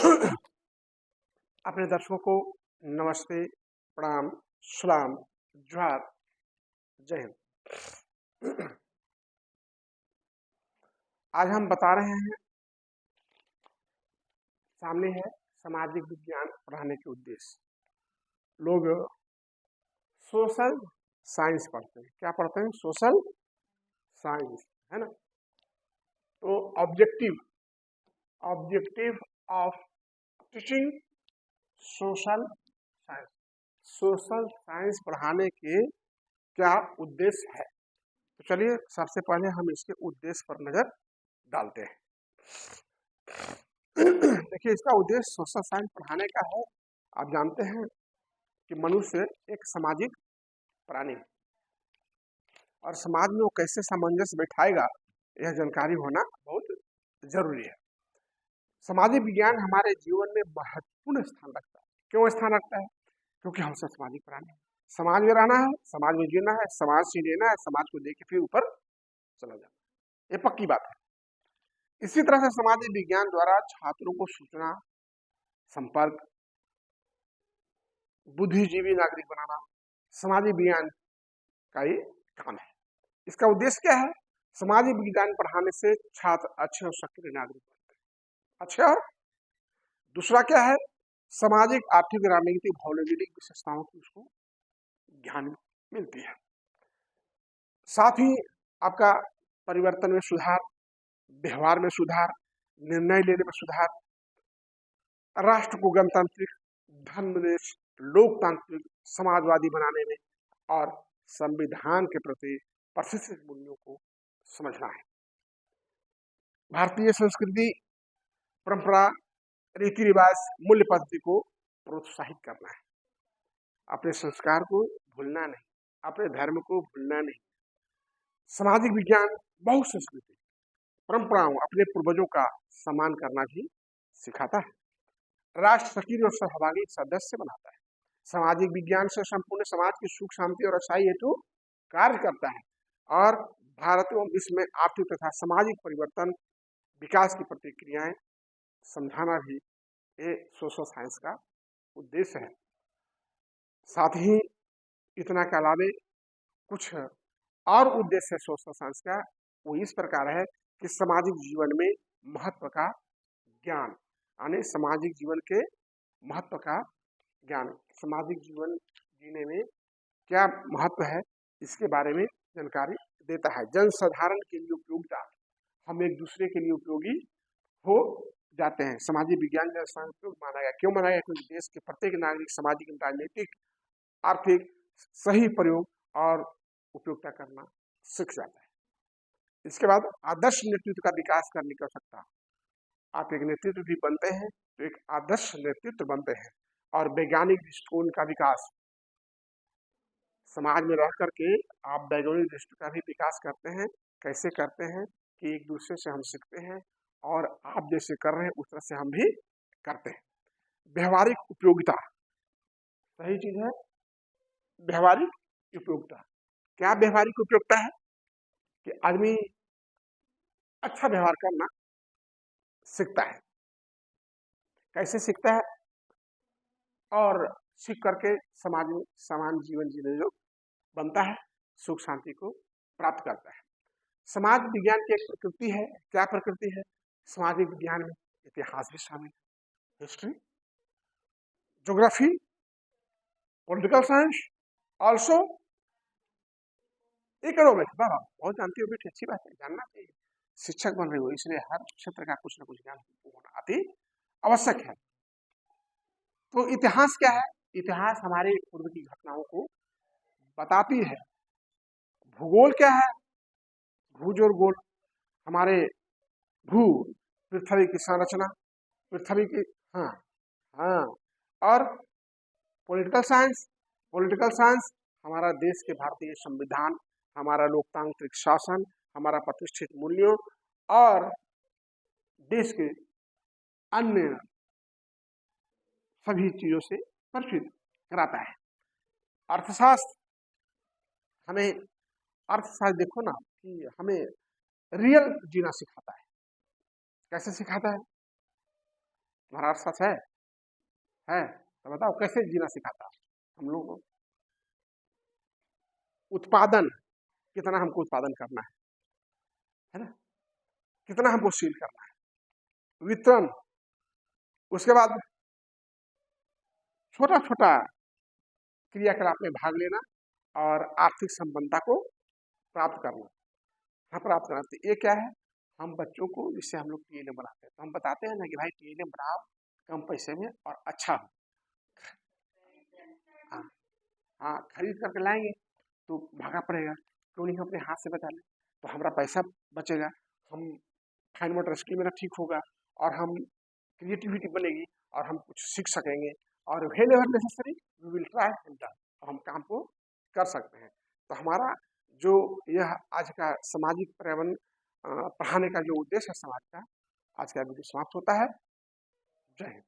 अपने दर्शकों को नमस्ते, प्रणाम, सलाम, जोहार, जय हिंद। आज हम बता रहे हैं, सामने है सामाजिक विज्ञान पढ़ाने के उद्देश्य। लोग सोशल साइंस पढ़ते हैं। क्या पढ़ते हैं? सोशल साइंस, है ना। तो objective of teaching social science, social science पढ़ाने के क्या उद्देश्य है। तो चलिए सबसे पहले हम इसके उद्देश्य पर नजर डालते हैं। देखिए, इसका उद्देश्य सोशल साइंस पढ़ाने का है। आप जानते हैं कि मनुष्य एक सामाजिक प्राणी है और समाज में वो कैसे सामंजस्य बैठाएगा, यह जानकारी होना बहुत जरूरी है। सामाजिक विज्ञान हमारे जीवन में महत्वपूर्ण स्थान रखता है। क्यों स्थान रखता है? क्योंकि हम सब सामाजिक प्राणी हैं। समाज में रहना है, समाज में जीना है, समाज से लेना है, समाज को देके फिर ऊपर चला जाना, ये पक्की बात है। इसी तरह से सामाजिक विज्ञान द्वारा छात्रों को सूचना, संपर्क, बुद्धिजीवी नागरिक बनाना सामाजिक विज्ञान का ही काम है। इसका उद्देश्य क्या है? सामाजिक विज्ञान पढ़ाने से छात्र अच्छे और सक्रिय नागरिक बनते हैं। अच्छे और दूसरा क्या है? सामाजिक, आर्थिक, राजनीतिक, भौगोलिक विशेषताओं की उसको ज्ञान मिलती है। साथ ही आपका परिवर्तन में सुधार, व्यवहार में सुधार, निर्णय लेने में सुधार, राष्ट्र को गणतांत्रिक, धर्मनिरपेक्ष, लोकतांत्रिक, समाजवादी बनाने में और संविधान के प्रति प्रतिष्ठित मूल्यों को समझना है। भारतीय संस्कृति, परंपरा, रीति रिवाज, मूल्य पद्धति को प्रोत्साहित करना है। अपने संस्कार को भूलना नहीं, अपने धर्म को भूलना नहीं। सामाजिक विज्ञान बहुसंस्कृति, परंपराओं, अपने पूर्वजों का सम्मान करना भी सिखाता है। राष्ट्र सक्रिय और सहभागी सदस्य बनाता है। सामाजिक विज्ञान से संपूर्ण समाज की सुख, शांति और अच्छाई हेतु कार्य करता है और भारत एवं विश्व में आर्थिक तथा सामाजिक परिवर्तन, विकास की प्रतिक्रियाएं समझाना भी ये सोशल साइंस का उद्देश्य है। साथ ही इतना के अलावे कुछ और उद्देश्य है सोशल साइंस का। वो इस प्रकार है कि सामाजिक जीवन में महत्व का ज्ञान, यानी सामाजिक जीवन के महत्व का ज्ञान, सामाजिक जीवन जीने में क्या महत्व है, इसके बारे में जानकारी देता है। जन साधारण के लिए उपयोगिता, हम एक दूसरे के लिए उपयोगी हो जाते हैं। सामाजिक विज्ञान जन साधारण माना गया। क्यों माना गया? क्योंकि देश के प्रत्येक नागरिक सामाजिक, राजनीतिक, आर्थिक सही प्रयोग और उपयोगिता करना सीख जाता है। इसके बाद आदर्श नेतृत्व का विकास करने की आवश्यकता। आप एक नेतृत्व भी बनते हैं तो एक आदर्श नेतृत्व बनते हैं। और वैज्ञानिक दृष्टिकोण का विकास, समाज में रह करके आप वैज्ञानिक दृष्टिकोण का भी विकास करते हैं। कैसे करते हैं कि एक दूसरे से हम सीखते हैं और आप जैसे कर रहे हैं उस तरह से हम भी करते हैं। व्यवहारिक उपयोगिता, सही चीज है। व्यवहारिक उपयोगिता, क्या व्यवहारिक उपयोगिता है? कि आदमी अच्छा व्यवहार करना सीखता है। कैसे सीखता है? और सीख करके समाज में समान जीवन जीने जो बनता है, सुख शांति को प्राप्त करता है। समाज विज्ञान की एक प्रकृति है। क्या प्रकृति है? सामाजिक विज्ञान में इतिहास भी शामिल है, history, geography, political science, also economics. बाबा बहुत जानती हो बेटी, अच्छी बात है, जानना चाहिए। शिक्षक बन रही हो इसलिए हर क्षेत्र का कुछ न कुछ ज्ञान होना अति आवश्यक है। तो इतिहास क्या है? इतिहास हमारे पूर्व की घटनाओं को बताती है। भूगोल क्या है? भूज और गोल, हमारे भू, पृथ्वी की संरचना, पृथ्वी की, हाँ हाँ। और पॉलिटिकल साइंस, पॉलिटिकल साइंस हमारा देश के भारतीय संविधान, हमारा लोकतांत्रिक शासन, हमारा प्रतिष्ठित मूल्यों और देश के अन्य सभी चीजों से परिचित कराता है। अर्थशास्त्र, हमें अर्थशास्त्र देखो ना कि हमें रियल जीना सिखाता है। कैसे सिखाता है? तुम्हारा अर्थ सच है तो बताओ कैसे जीना सिखाता हम लोगों को? उत्पादन, कितना हमको उत्पादन करना है ना, कितना हमको सील करना है, वितरण, उसके बाद छोटा छोटा क्रियाकलाप में भाग लेना और आर्थिक संपन्नता को प्राप्त करना। हाँ, प्राप्त करना तो ये क्या है, हम बच्चों को, जिससे हम लोग टीएलएम बनाते हैं तो हम बताते हैं ना कि भाई टीएलएम बनाओ कम पैसे में और अच्छा हो। हाँ, हाँ, खरीद करके लाएंगे तो भागा पड़ेगा, क्यों नहीं हम अपने हाथ से बचा लें, तो हमारा पैसा बचेगा, हम फाइन मोटर स्किल मेरा ठीक होगा और हम क्रिएटिविटी बनेगी और हम कुछ सीख सकेंगे और whenever necessary we will try and done, तो हम काम को कर सकते हैं। तो हमारा जो यह आज का सामाजिक पर्यावरण पढ़ाने का जो उद्देश्य है समाज का, आज का वीडियो समाप्त होता है। जय हिंद।